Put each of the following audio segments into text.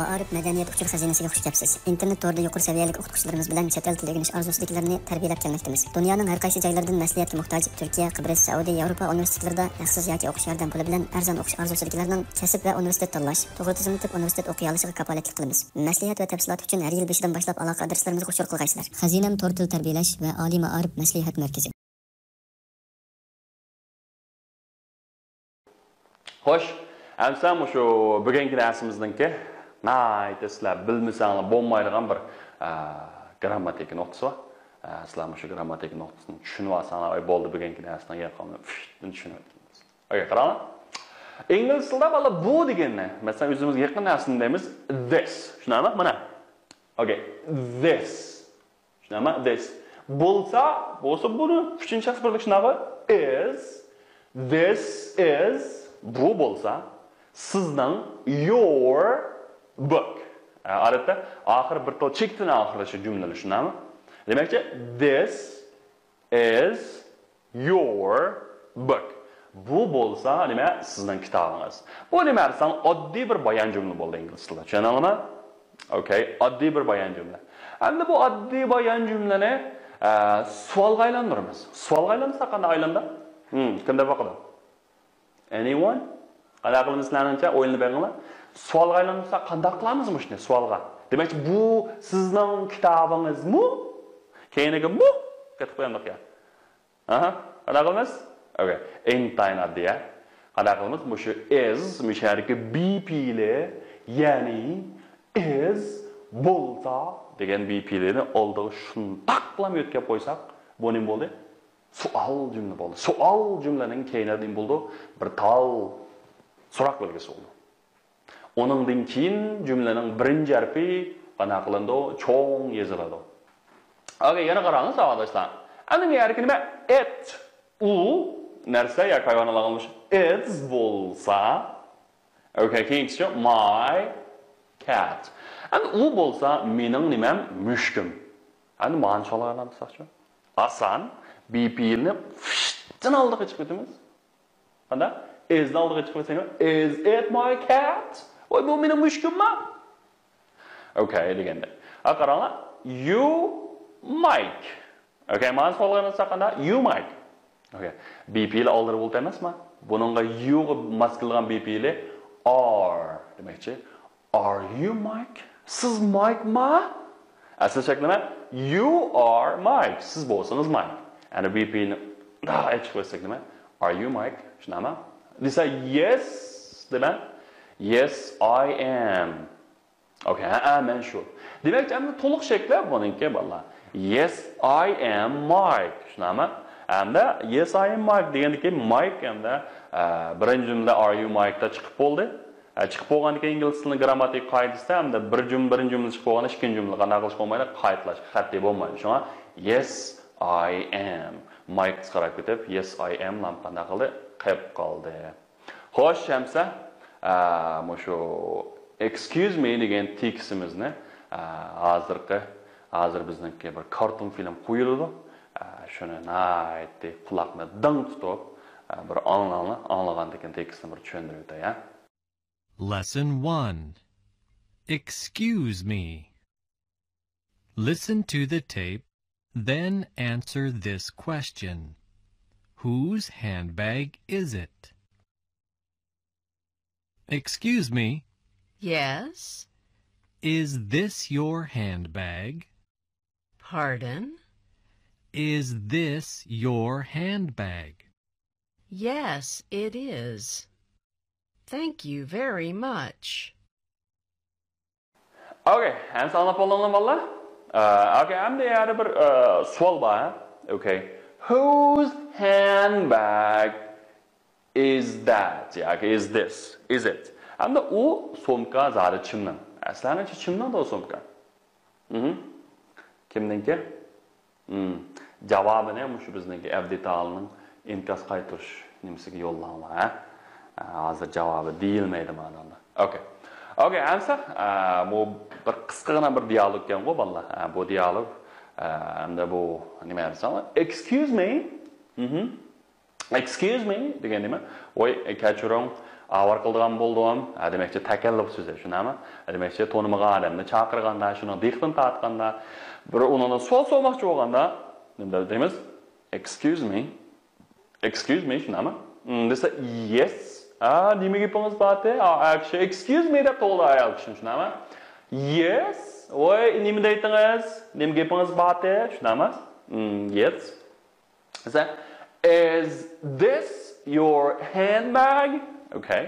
Ma'arif madaniyat uchur xazinasiga xush kelibsiz. Internet to'rida yuqori saviyalik o'qituvchilarimiz bilan chet el tili o'rganish orzusidagilarni tarbiyalab kelmoqdamiz. Dunyoning har qaysi joylaridan maslahatga muhtoj Turkiya, Qibris, Saudiya, Yevropa universitetlarida haqsiz yoki o'qish yordam puli bilan arzon o'qish orzusidagilarning kasb va universitet tanlash, to'g'ri tizimli universitet o'qiy olishiga kafolatlik qilamiz. Maslahat va tafsilot uchun har yil 5dan boshlab aloqa adreslarimizga uchur qilgaysizlar. Xazinam to'rt til tarbiyalash va oliy ma'arif maslahat markazi. Xo'sh, amsam shu bugungi darsimizdanki sizlar bilmasanglar bo'lmaydigan bir grammatik nuqtasi bor. Sizlar shu grammatik nuqtasini tushunib olsanglar, bo'ldi bugungi darsdan yaqqanini tushunib o'tamiz. Oke, qaranglar. Ingliz tilida bola bu deganni, masalan, o'zimizga yaqin narsani deymiz this. Tushunami? Mana. Okay, this. Tushunami? This. Bo'lsa buni uchinchi birlik shunaqa is, this is, bu bo'lsa sizning your book. Odatda oxir bir to chekdan oxirlashi jumlalar shunami? Demakchi this is your book. Bu bo'lsa nima? Sizning kitobingiz. Bu nima desam oddiy bir bayon jumla bo'ldi ingliz tilida. Tushunamizmi? Okay, oddiy bir bayon jumla. Endi bu oddiy bayon jumlani savolga aylantiramiz. Savolga aylantirsa qanday aylanda? Kimda boqadi? Anyone? Qanday qilamiz sizlarcha o'yinni beringlar. Savolga aylantirsa qanday qilamiz shuni savolga? Demakchi bu sizning kitobingizmi? Keyinigimi? Ketib qo'yamiz ya. Aha, qanday qilamiz? Okay, intayin oddiy. Qanday qilamiz? Bu shu is mushariki BP ile, ya'ni is bo'lsa degan BP lerini oldiga shundoq bilan o'tkazib qo'ysak, bu nima bo'ldi? Savol jumla bo'ldi. Savol jumlaning keyinida nima bo'ldi? Bir tal so'roq belgisi bo'ldi. Onundan keyin jumlaning birinchi harfi qanday qilindi? Cho'ng yoziladi. Okay, yana qaranglar savoldoshlar. Endi bu yerga nima? It, u narsa yoki hayvonlar qilmish. It bo'lsa, okay, keyinchi my cat. Endi u bo'lsa mening nimam mushkim. Endi mana sholalarni qilsaqchi. Asan BP'ni fishdan oldiga chiqib o'tamiz. Qanday? Is'dan oldiga chiqib o'tsangiz, is it my cat? Voy bu mening mushkummi? Okay, deganda. Qaranglar, you might. Okay, mana savollarni qilsaqanda you might. Okay. BP ile oldirib bo'ldi emasmi? Buningga you ga mas qilgan BP ile are demakchi. Are you Mike? Siz Mike ma? Asl shaklima you are Mike. Siz bo'lsangiz Mike. And BP ni aytib qo'ysak nima? Are you Mike? Shunami? Desa yes dema. Yes I am. Okay, men sure. Demak, endi to'liq shakli buningki bolalar. Yes I am Mike. Shunami? Hamda yes I am Mike degandan keyin Mike hamda birinchi jumla are you Mike da chiqib bo'ldi. Chiqib bo'lgandan keyin ingliz tilining grammatik qoidasida hamda birinchi jumla chiqib bo'lganda ikkinchi jumla qanday qilish bo'lmaydi? Qaydlash, xatli bo'lmaydi. Shunga yes I am Mike qarab ketib yes I am lam qanday qildi? Qilib qoldi. Xo'sh, Shamsa, shu excuse me degan tekstimizni hozir bizningki bir karton film qo'yildi. Shuni naytdi quloqni ding tutib bir anlagandan tekstni bir tushuntirib o'tay, ha. Lesson 1. Excuse me. Listen to the tape, then answer this question. Whose handbag is it? Excuse me. Yes? Is this your handbag? Pardon? Is this your handbag? Yes, it is. Thank you very much. Okay, hamsa anlab oldinglar bolalar? Okay, hamda yana bir savol bor. Okay. Whose handbag is that? Okay, is this? Is it? Hamda u so'mka zari chimdan. Aslancha chimdan da so'mka. Kimningki? Javobini ham shu bizningki avditalning imtiyoz qaytirish nimasiga yo'llanma, ha? Hozir javobi deyilmaydi ma'noda. Okay. Okay, amsa bu bir qisqagina bir dialog ekan ku bolalar. Bu dialog hamda bu nima desam? Excuse me. Excuse me degan nima? Voy, kechiring. Avar qildigan bo'ldim. Demakchi takalluf so'zi, shunami? Demakchi to'nimagan odamni chaqirganda, shuni diqtin tatganda, bir undan savol so'ramoqchi bo'lganda, nima deymiz? Excuse me, shunami? Desa yes. Nimaga gapingiz bor-ku? Actually, excuse me deb to'g'ri ayol kishi, shunami? Yes. Voy, nima deytingiz? Nimaga gapingiz bor-ku? Shunami? Yes. Desa, is this your handbag? Okay.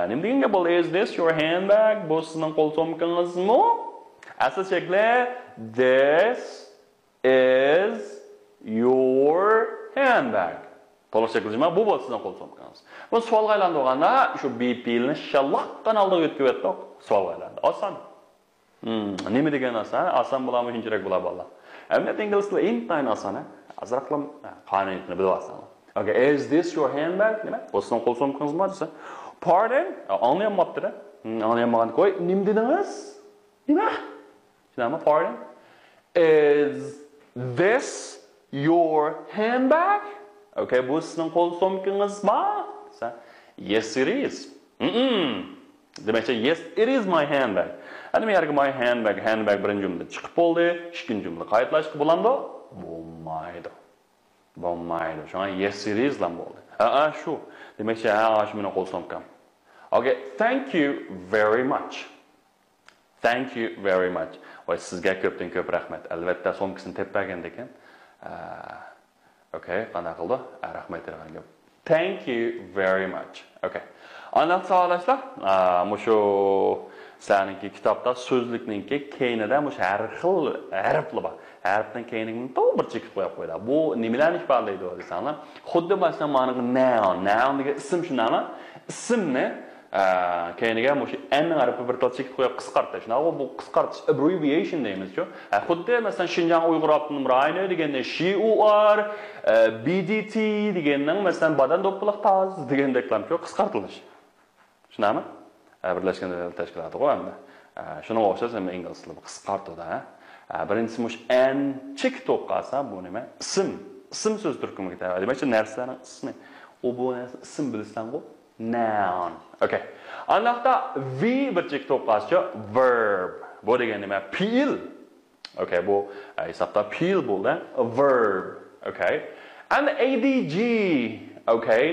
Nima degan gap? Is this your handbag? Bu sizning qo'l sumkangizmi? Asl shakli this is your handbag. To'liq shaklda bu sizning qo'l sumkangiz. Bu savolga aylantirganda shu BP'ni shalloqdan oldiga o'tkazib o'tdik. Savolga aylandi. Oson. Nima degan oson? Oson bo'ladimi, qiyinchiroq bo'ladimi bolalar? Ammo ingliz tili intayin oson. Azraqlam qonuniyatini bilib olsangiz. Okay, is this your handbag? Nima? Bu sizning qo'l sumkangizmi desa? Pardon? Anlayapmabdi-da. Anlayamagan qo'y. Nima dedingiz? Nima? Shunami? Pardon? Is this your handbag? Okay, bu sizning qo'l sumkangizmi? Desa, yes it is. Demakchi yes it is my handbag. Ana yerga my handbag birinchi jumla chiqib bo'ldi, ikkinchi jumla qaytlash bo'lamdi? Bo'lmaydi. Shunga yes it is lan bo'ldi. Shu. Demakchi shu mening qo'l sumkam. Okay, thank you very much. Thank you very much. Voy sizga ko'pdan ko'p rahmat. Albatta sumkasini tepmagan ekan. Okay, qanday qildi? Rahmat degan. Thank you very much. Okay. Aniq sağlaşlar. Mushu sizlarningki kitobda so'zlikningki keyinida mush har xil harflar bor. Harfdan keyinini to'g'ri chekib qo'yib qo'ydi. Bu nimalarni ifodalaydi desanlar? Xuddi masalan mana noun degan ism shunami? Ismni keyiniga mush n harfi bir to'g'ri chekib qo'yib qisqartirish. Bu qisqartish abbreviation deymiz-ku. Xuddi masalan Xinjiang Uyg'ur Abdunum rayoni deganda SHUR, BDT deganning masalan badan do'ppiq toz degandeklamku qisqartilish. Shunami? Birlashgan Davlatlar Tashkiloti qo'yamda. Shuni o'xshash ham ingliz tilida qisqartirdi. Birinchisi mush n chek to'qqasa bu nima? Ism so'z turkumiga tayyor. Demakchi narsalarning ismi. U bu ism bilsan-ku, noun. Okay. Aniqda v bir chek to'qqasa verb. Bu degani nima? Fe'l. Okay, bu hisobda fe'l bo'ldi. Verb. Okay. And adj. Okay.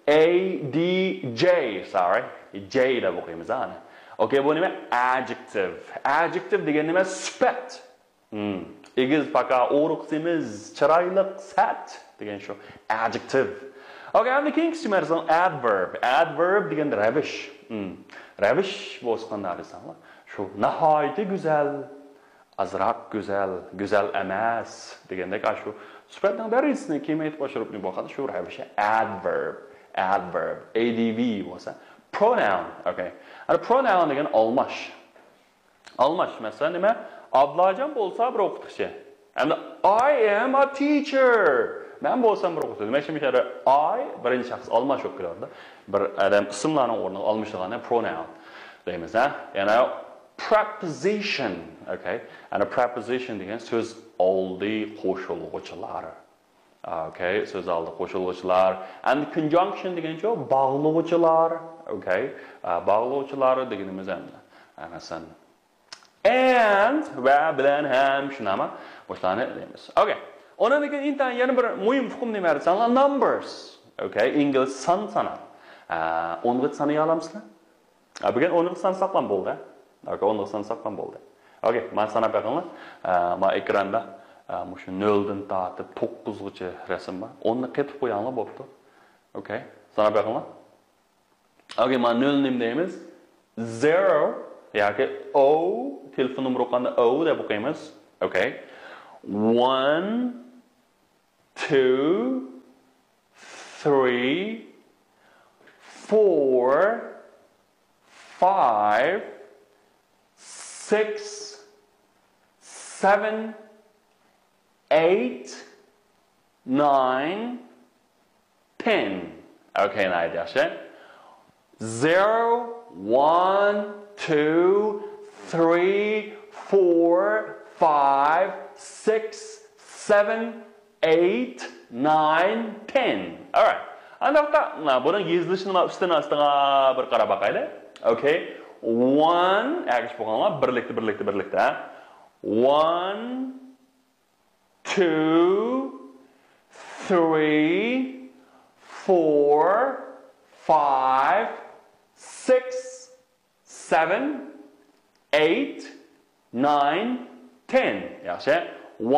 ADJ, sorry. J da o'qiymiz ana. Okay, bu nima? Adjective. Adjective degan nima? Sifat. Egiz paqa o'riq semiz, chiroyli, sat degan shu adjective. Okay, endi keyingi marsan adverb. Adverb degan ravish. Ravish bo'lsa desanlar. Shu nihoyatda go'zal, azroq go'zal emas degandek shu sifatning darajasini kemayib boshirib boqadi shu ravish adverb. ADV bo'lsa pronoun. Okay. Ana pronoun degan almash. Almash masalan nima? Ablajon bo'lsa bir o'qituvchi. Endi I am a teacher. Men bo'lsam bir o'qituvchi. Demak, shimishada I birinchi shaxs almash bo'lib keladi. Bir odam ismlarning o'rnini almashtirgani pronoun deymiz, ha? Yana preposition, okay? Ana preposition degan so'z oldi qo'shiluvchilar. Okay, so'z oldi qo'shiluvchilar. And conjunction degancha bog'lovchilar, okay? Bog'lovchilar deganimiz hamda. Masalan and va bilan ham shunami? Boshlarni deymiz. Okay. Ondan keyin intan yana bir muhim hukm demaysanlar numbers. Okay, ingliz sanat. 10 sanay olamsizlar? Bugun 10 san saqlan bo'ldi. Okay, 10 san saqlan bo'ldi. Okay, men sanab baqinglar. Men ekranda mushu 0 dan tortib 9 gacha rasm bor. 10 ni qetib qo'yinglar bo'pti. Okay, sanab baqinglar. Okay, men 0 nim deymiz. 0 yoki O telefon numeri qanda O deb o'qiymiz. Okay. 1 2 3 4 5 6 7 8 9 10. Okay, now yaxshi. 0 1 2 3 4 5 6 7 8 9 10. All right. Андақта бұның езілішін үстін астыға бір қара бақайды. Okay. 1 әгіш болғанға бірлікті. 1, 2, 3, 4, 5, 6, 7, 8, 9, 10. Yaxşı. 1,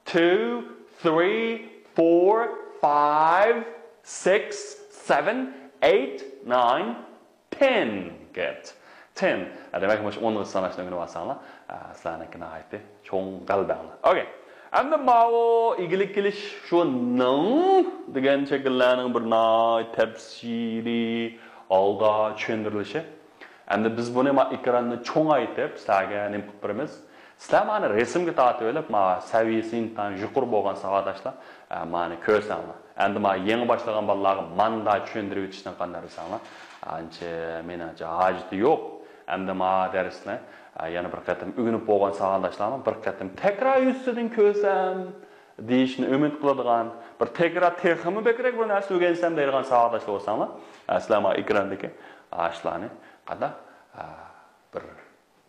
2, 3, 4, 5, 6, 7, 8, 9, 10. Good. 10. Demek ki 10 sanatçının günü varsanlar, sizlerine aitti. Çoğun qalbağını. Okay. Endi mavo igilik kelish şu nın degan şekillerinin bir tepsiri alga tushuntirilishi. Endi biz buni ekranni cho'ng aytib, sizlarga nima qilib beramiz? Sizlar mani rasmga tortib olib, saviyasidan yuqori bo'lgan savodashlar mani ko'rsanglar. Endi yangi boshlagan bolalarga manda tushuntirib o'tishdan qanday desanglar, ancha menimcha hojati yo'q. Endi darslar yana bir qatim o'rganib bo'lgan savodashlarni bir qatim takror yuzidan ko'rsam deyishni umid qiladigan, bir takror texmi bekrak bir narsa o'rgansam deydigan savodashlar bo'lsanglar, sizlar ekrandagi ashlarni qada bir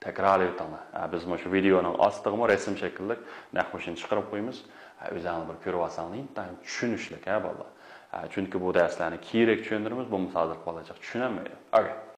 takrorlayib o'tinglar. Biz shu videoning ostiga rasm shaklida naqshini chiqarib qo'yamiz. O'zinglar bir ko'rib olsanglar, tushunishlik bolalar. Chunki bu darslarni kerak tushuntiramiz, bu hozir qolajaq tushunolmaydi. Okay.